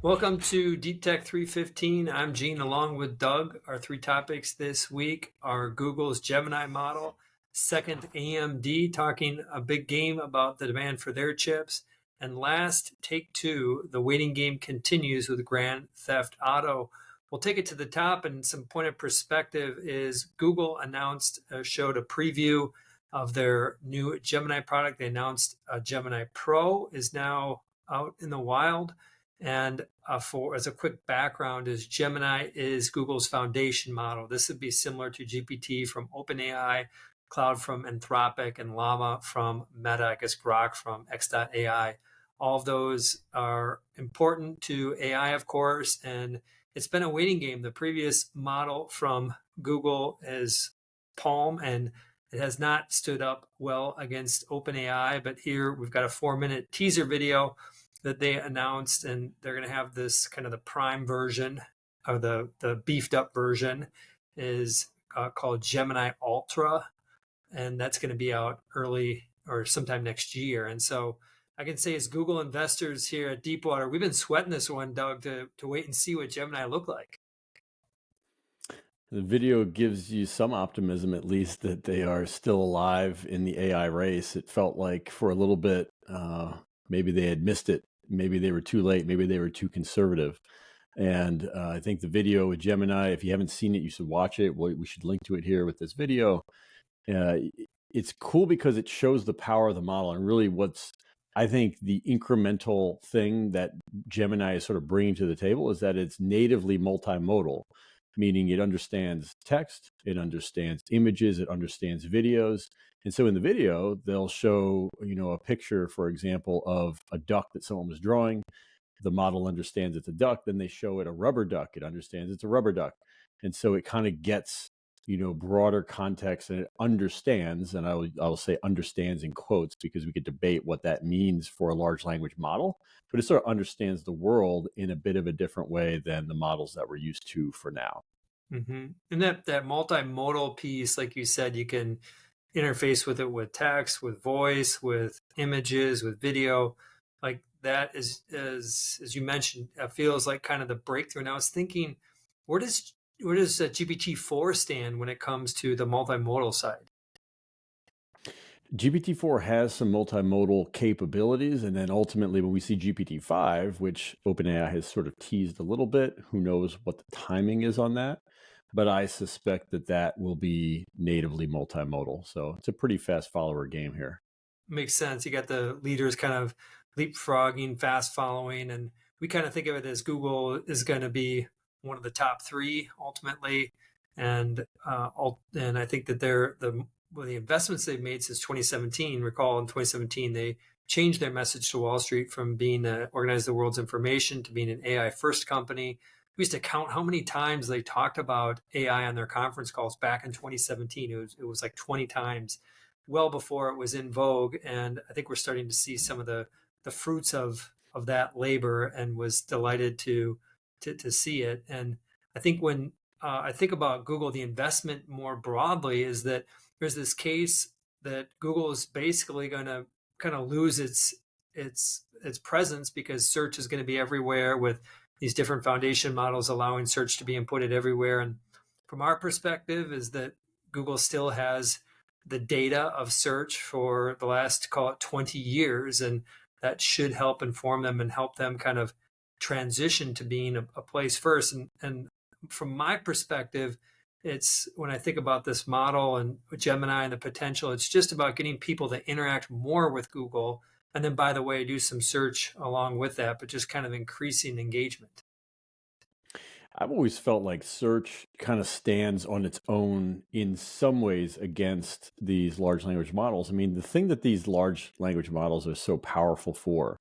Welcome to DeepTech315. I'm Gene along with Doug. Our three topics this week are Google's Gemini model, second AMD talking a big game about the demand for their chips, and last Take-Two, the waiting game continues with Grand Theft Auto. We'll take it to the top, and some point of perspective is Google showed a preview of their new Gemini product. They announced Gemini Pro is now out in the wild. And as a quick background, is Gemini is Google's foundation model. This would be similar to GPT from OpenAI, Cloud from Anthropic, and Llama from Meta, I guess Grok from X.AI. All of those are important to AI, of course, and it's been a waiting game. The previous model from Google is Palm, and it has not stood up well against OpenAI, but here we've got a 4-minute teaser video that they announced, and they're going to have this kind of the prime version, or the beefed up version is called Gemini Ultra, and that's going to be out early or sometime next year. And so I can say as Google investors here at Deepwater, we've been sweating this one, Doug, to wait and see what Gemini look like. The video gives you some optimism, at least, that they are still alive in the AI race. It felt like for a little bit, maybe they had missed it. Maybe they were too late. Maybe they were too conservative. And I think the video with Gemini, if you haven't seen it, you should watch it. We should link to it here with this video. It's cool because it shows the power of the model, and really what's, I think, the incremental thing that Gemini is sort of bringing to the table is that it's natively multimodal, meaning it understands text, it understands images, it understands videos. And so in the video, they'll show, a picture, for example, of a duck that someone was drawing. The model understands it's a duck. Then they show it a rubber duck. It understands it's a rubber duck. And so it kind of gets, broader context, and it understands, and I'll say understands in quotes because we could debate what that means for a large language model, but it sort of understands the world in a bit of a different way than the models that we're used to for now. Mm-hmm. And that multimodal piece, like you said, you can interface with it with text, with voice, with images, with video. Like that is, as you mentioned, feels like kind of the breakthrough. And I was thinking, where does GPT-4 stand when it comes to the multimodal side? GPT-4 has some multimodal capabilities, and then ultimately when we see GPT-5, which OpenAI has sort of teased a little bit, who knows what the timing is on that, but I suspect that will be natively multimodal. So it's a pretty fast follower game here. Makes sense. You got the leaders kind of leapfrogging, fast following, and we kind of think of it as Google is going to be one of the top three ultimately, and I think that the investments they've made since 2017. Recall in 2017 they changed their message to Wall Street from being organize the world's information to being an AI first company. We used to count how many times they talked about AI on their conference calls back in 2017. It was like 20 times, well before it was in vogue, and I think we're starting to see some of the fruits of that labor, and was delighted to see it. And I think when I think about Google, the investment more broadly is that there's this case that Google is basically going to kind of lose its presence because search is going to be everywhere, with these different foundation models allowing search to be inputted everywhere. And from our perspective is that Google still has the data of search for the last, call it 20 years, and that should help inform them and help them kind of transition to being a place first. And from my perspective, it's when I think about this model and Gemini and the potential, it's just about getting people to interact more with Google. And then, by the way, do some search along with that, but just kind of increasing engagement. I've always felt like search kind of stands on its own in some ways against these large language models. I mean, the thing that these large language models are so powerful for,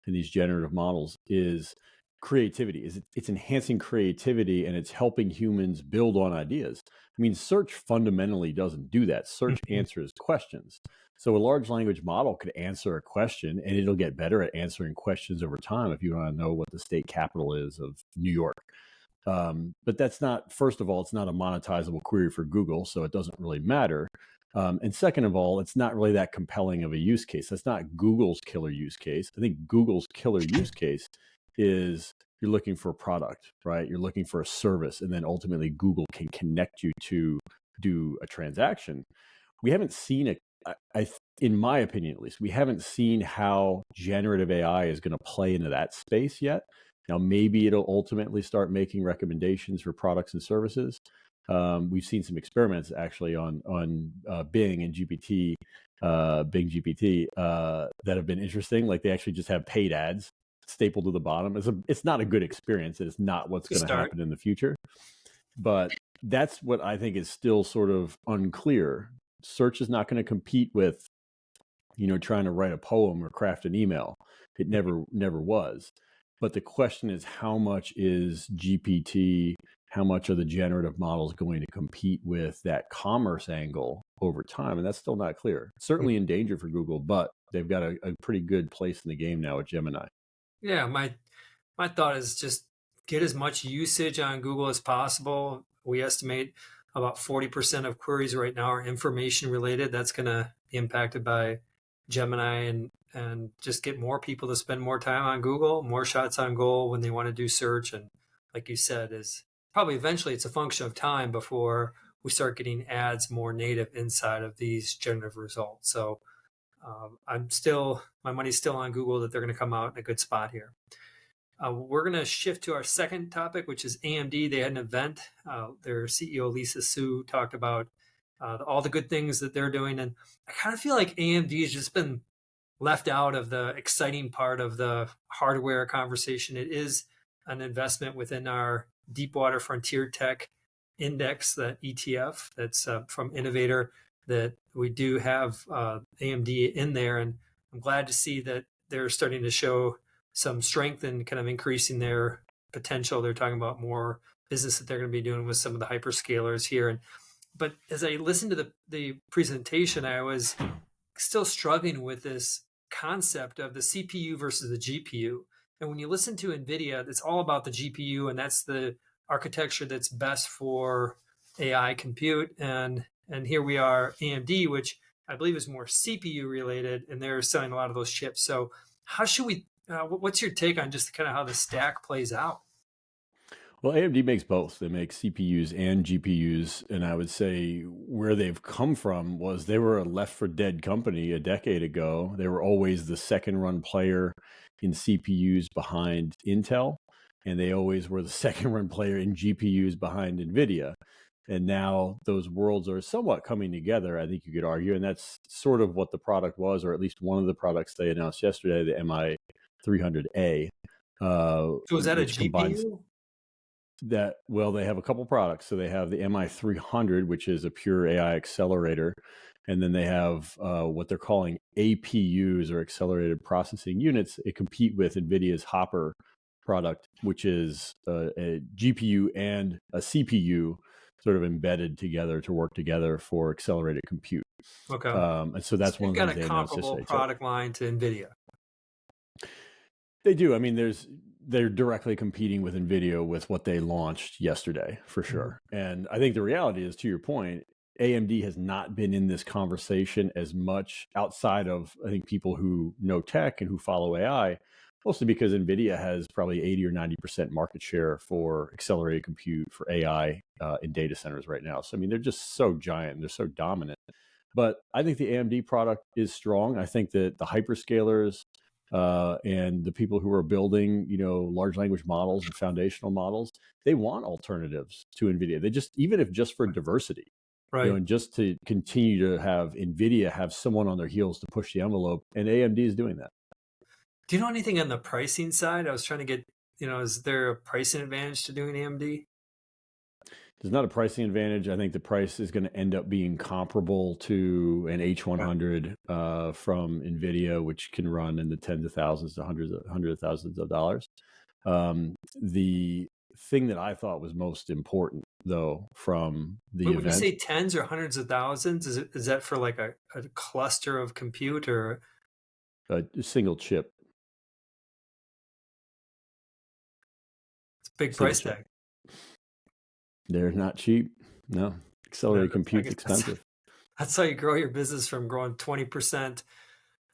and these generative models, is creativity. It's enhancing creativity, and it's helping humans build on ideas. I mean, search fundamentally doesn't do that. Search answers questions. So a large language model could answer a question, and it'll get better at answering questions over time if you want to know what the state capital is of New York. But that's not, first of all, it's not a monetizable query for Google, so it doesn't really matter. And second of all, it's not really that compelling of a use case. That's not Google's killer use case. I think Google's killer use case is you're looking for a product, right? You're looking for a service, and then ultimately Google can connect you to do a transaction. We haven't seen it. In my opinion, at least, we haven't seen how generative AI is going to play into that space yet. Now, maybe it'll ultimately start making recommendations for products and services. We've seen some experiments actually on Bing and GPT, Bing GPT, that have been interesting. Like they actually just have paid ads stapled to the bottom. It's not a good experience. It's not what's going to happen in the future. But that's what I think is still sort of unclear. Search is not going to compete with, trying to write a poem or craft an email. It never was. But the question is, how much is GPT, how much are the generative models going to compete with that commerce angle over time? And that's still not clear. Certainly in danger for Google, but they've got a pretty good place in the game now with Gemini. Yeah, my thought is just get as much usage on Google as possible. We estimate about 40% of queries right now are information related. That's going to be impacted by Gemini, and just get more people to spend more time on Google, more shots on goal when they want to do search. And like you said, is probably eventually it's a function of time before we start getting ads more native inside of these generative results. So my money's still on Google that they're going to come out in a good spot here. We're going to shift to our second topic, which is AMD. They had an event. Their CEO, Lisa Su, talked about all the good things that they're doing. And I kind of feel like AMD has just been left out of the exciting part of the hardware conversation. It is an investment within our Deepwater Frontier Tech Index, that ETF that's from Innovator, that we do have AMD in there. And I'm glad to see that they're starting to show some strength and kind of increasing their potential. They're talking about more business that they're going to be doing with some of the hyperscalers here. But as I listened to the presentation, I was still struggling with this concept of the CPU versus the GPU. And when you listen to NVIDIA, it's all about the GPU, and that's the architecture that's best for AI compute. And here we are, AMD, which I believe is more CPU related, and they're selling a lot of those chips. So how should we, what's your take on just kind of how the stack plays out? Well, AMD makes both. They make CPUs and GPUs. And I would say where they've come from was they were a left for dead company a decade ago. They were always the second run player in CPUs behind Intel. And they always were the second run player in GPUs behind NVIDIA. And now those worlds are somewhat coming together, I think you could argue. And that's sort of what the product was, or at least one of the products they announced yesterday, the MI300A. So is that a which combines GPU? that. Well, they have a couple products. So they have the MI300, which is a pure AI accelerator. And then they have what they're calling APUs, or accelerated processing units. They compete with NVIDIA's Hopper product, which is a GPU and a CPU sort of embedded together to work together for accelerated compute. Okay. And so that's So one you've of got the a things they announced comparable yesterday. product line to NVIDIA. They do. I mean, they're directly competing with NVIDIA with what they launched yesterday, for sure. And I think the reality is, to your point, AMD has not been in this conversation as much outside of, I think, people who know tech and who follow AI, mostly because NVIDIA has probably 80 or 90% market share for accelerated compute for AI in data centers right now. So, I mean, they're just so giant and they're so dominant. But I think the AMD product is strong. I think that the hyperscalers and the people who are building, large language models and foundational models, they want alternatives to NVIDIA. They just, even if just for diversity, Right. and just to continue to have NVIDIA have someone on their heels to push the envelope, and AMD is doing that. Do you know anything on the pricing side? I was trying to get, is there a pricing advantage to doing AMD? There's not a pricing advantage. I think the price is going to end up being comparable to an H100 from NVIDIA, which can run in the tens of thousands to hundreds of thousands of dollars. The thing that I thought was most important, though, from the event. When you say tens or hundreds of thousands, is that for like a cluster of compute or a single chip? It's a big price tag. They're not cheap. No, accelerated compute's expensive. That's how you grow your business from growing 20%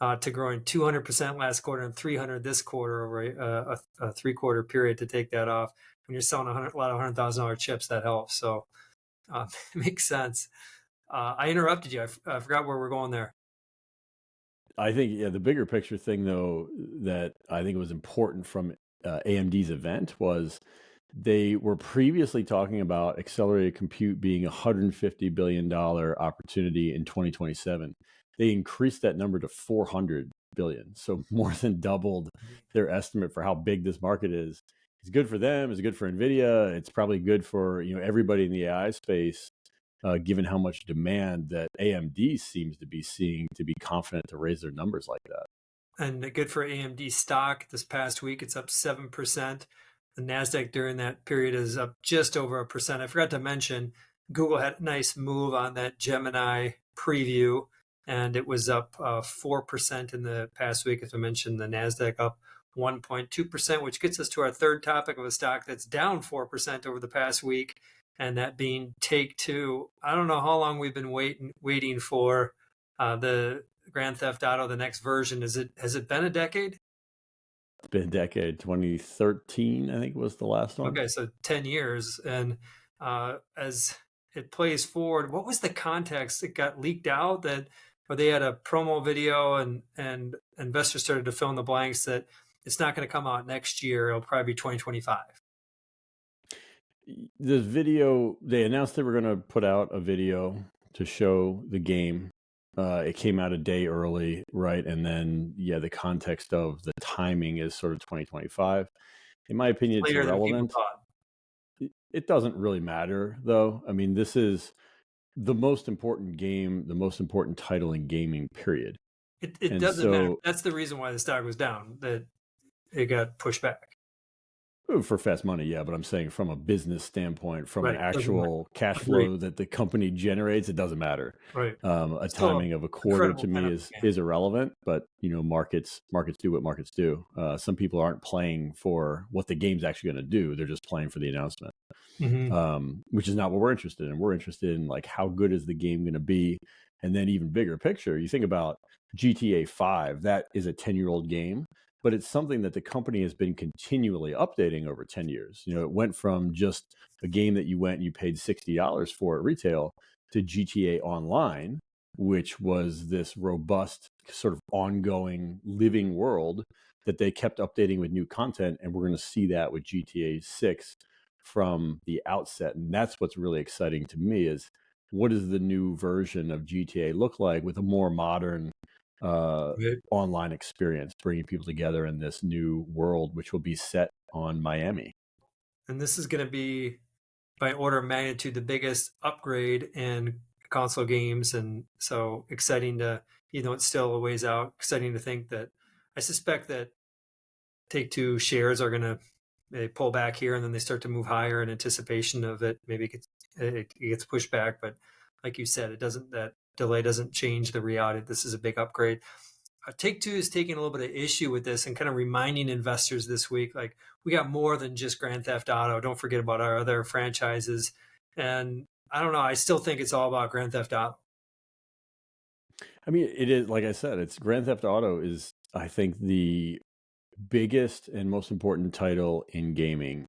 to growing 200% last quarter and 300 this quarter over a 3-quarter period to take that off. When you're selling a lot of $100,000 chips, that helps. So it makes sense. I interrupted you. I forgot where we're going there. I think, yeah, the bigger picture thing, though, that I think was important from AMD's event was they were previously talking about accelerated compute being a $150 billion opportunity in 2027. They increased that number to 400 billion, so more than doubled their estimate for how big this market is. It's good for them. It's good for NVIDIA. It's probably good for everybody in the AI space, given how much demand that AMD seems to be seeing to be confident to raise their numbers like that. And good for AMD stock this past week. It's up 7%. The NASDAQ during that period is up just over 1%. I forgot to mention, Google had a nice move on that Gemini preview, and it was up 4% in the past week. As I mentioned, the NASDAQ up 1.2%, which gets us to our third topic of a stock that's down 4% over the past week, and that being Take-Two. I don't know how long we've been waiting for the Grand Theft Auto, the next version. Has it been a decade? It's been a decade. 2013, I think, was the last one. Okay, so 10 years. And as it plays forward, what was the context? It got leaked out that, or they had a promo video and investors started to fill in the blanks that it's not going to come out next year. It'll probably be 2025. The video, they announced they were going to put out a video to show the game. It came out a day early, right? And then, yeah, the context of the timing is sort of 2025. In my opinion, it's irrelevant. It doesn't really matter, though. I mean, this is the most important game, the most important title in gaming, period. It doesn't matter. That's the reason why the stock was down, that it got pushed back. For fast money, yeah, but I'm saying from a business standpoint, from an actual cash flow that the company generates, it doesn't matter. Right. A timing of a quarter to me is irrelevant, but markets do what markets do. Some people aren't playing for what the game's actually going to do; they're just playing for the announcement, which is not what we're interested in. We're interested in like how good is the game going to be, and then even bigger picture. You think about GTA 5; that is a 10-year-old game. But it's something that the company has been continually updating over 10 years. It went from just a game that you went and you paid $60 for at retail to GTA Online, which was this robust sort of ongoing living world that they kept updating with new content. And we're going to see that with GTA 6 from the outset. And that's what's really exciting to me is what does the new version of GTA look like with a more modern online experience, bringing people together in this new world, which will be set on Miami. And this is going to be, by order of magnitude, the biggest upgrade in console games. And so exciting to, it's still a ways out, exciting to think that I suspect that Take-Two shares are going to pull back here and then they start to move higher in anticipation of it. Maybe it gets pushed back, but like you said, that delay doesn't change the reality. This is a big upgrade. Take-Two is taking a little bit of issue with this and kind of reminding investors this week, like, we got more than just Grand Theft Auto. Don't forget about our other franchises. And I don't know, I still think it's all about Grand Theft Auto. I mean, it is, like I said, it's Grand Theft Auto is, I think, the biggest and most important title in gaming.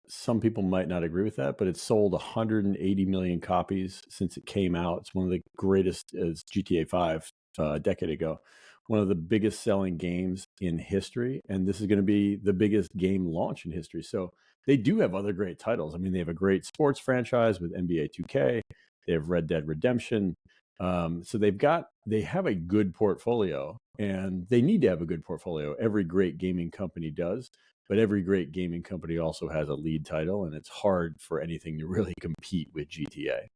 Some people might not agree with that, but it's sold 180 million copies since it came out. It's one of the greatest, as GTA 5 a decade ago, one of the biggest selling games in history. And this is going to be the biggest game launch in history. So they do have other great titles. I mean, they have a great sports franchise with NBA 2K. They have Red Dead Redemption. So they have a good portfolio, and they need to have a good portfolio. Every great gaming company does, but every great gaming company also has a lead title, and it's hard for anything to really compete with GTA.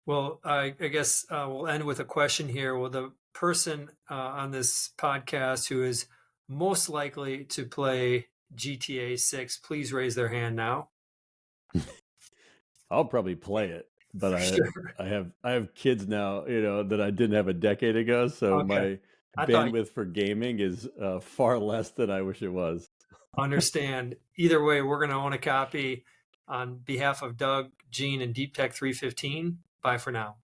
Well, I guess we'll end with a question here. Will the person on this podcast who is most likely to play GTA 6 please raise their hand now? I'll probably play it. But I have kids now, that I didn't have a decade ago. So my bandwidth for gaming is far less than I wish it was. Understand. Either way, we're going to own a copy on behalf of Doug, Gene, and DeepTech315. Bye for now.